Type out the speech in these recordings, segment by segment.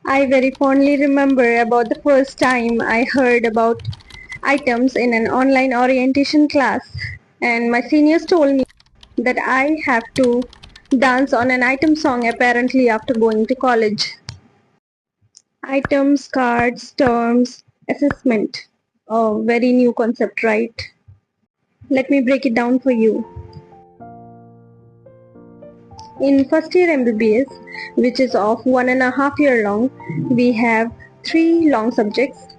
I very fondly remember about the first time I heard about items in an online orientation class, and my seniors told me that I have to dance on an item song apparently after going to college. Items, cards, terms, assessment. A very new concept, right? Let me break it down for you. In first year MBBS, which is of 1.5 year long, we have three long subjects,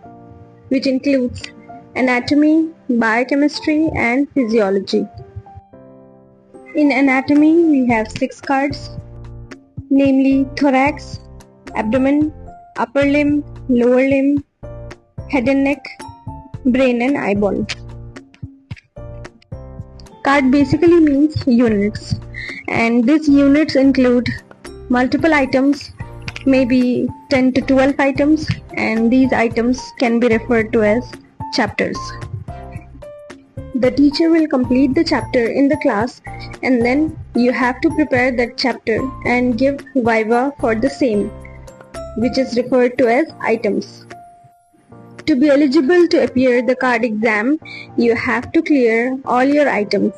which includes anatomy, biochemistry, and physiology. In anatomy, we have 6 cards, namely thorax, abdomen, upper limb, lower limb, head and neck, brain and eyeball. Card basically means units, and these units include multiple items, maybe 10 to 12 items, and these items can be referred to as chapters. The teacher will complete the chapter in the class, and then you have to prepare that chapter and give viva for the same, which is referred to as items. To be eligible to appear the card exam, you have to clear all your items.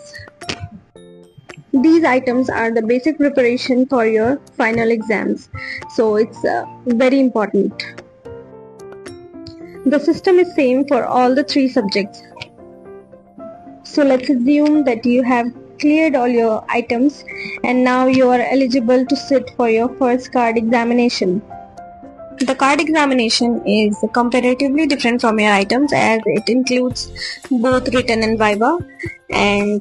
These items are the basic preparation for your final exams, so it's very important. The system is same for all the three subjects. So let's assume that you have cleared all your items and now you are eligible to sit for your first card examination. The card examination is comparatively different from your items as it includes both written and viva, and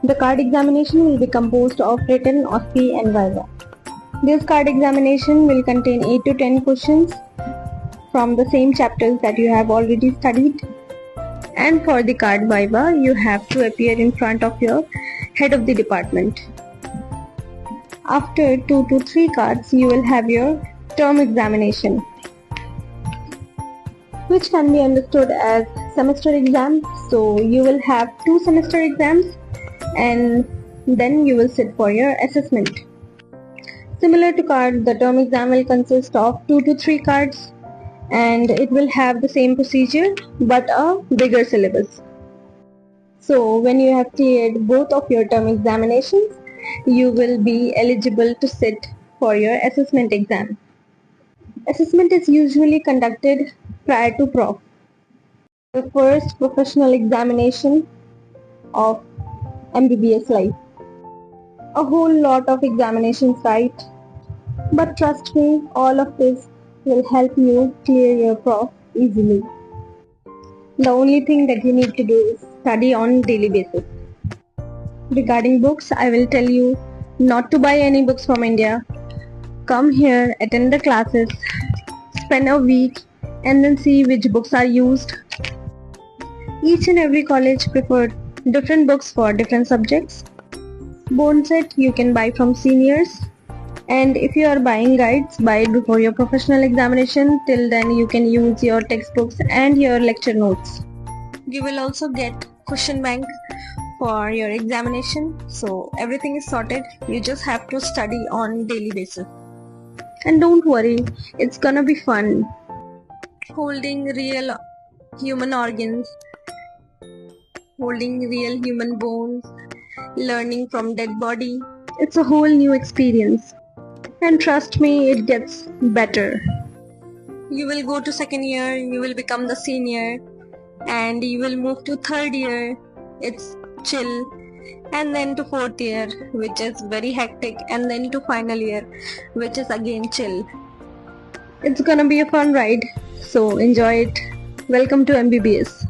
the card examination will be composed of written, OSCE and viva. This card examination will contain 8 to 10 questions from the same chapters that you have already studied. And for the card viva, you have to appear in front of your head of the department. After 2 to 3 cards, you will have your term examination, which can be understood as semester exam. So you will have 2 semester exams and then you will sit for your assessment. Similar to card, the term exam will consist of 2 to 3 cards and it will have the same procedure but a bigger syllabus. So when you have cleared both of your term examinations, you will be eligible to sit for your assessment exam. Assessment is usually conducted prior to prof, the first professional examination of MBBS life. A whole lot of examinations, right? But trust me, all of this will help you clear your prof easily. The only thing that you need to do is study on daily basis. Regarding books, I will tell you not to buy any books from India. Come here, attend the classes, spend a week and then see which books are used. Each and every college preferred different books for different subjects. Bone set you can buy from seniors, and if you are buying guides, buy it before your professional examination. Till then you can use your textbooks and your lecture notes. You will also get question bank for your examination, so everything is sorted. You just have to study on daily basis. And don't worry, it's gonna be fun. Holding real human organs, holding real human bones, learning from dead body. It's a whole new experience. And trust me, it gets better. You will go to second year, you will become the senior, and you will move to third year. It's chill. And then to fourth year, which is very hectic, and then to final year, which is again chill. It's gonna be a fun ride, so enjoy it. Welcome to MBBS.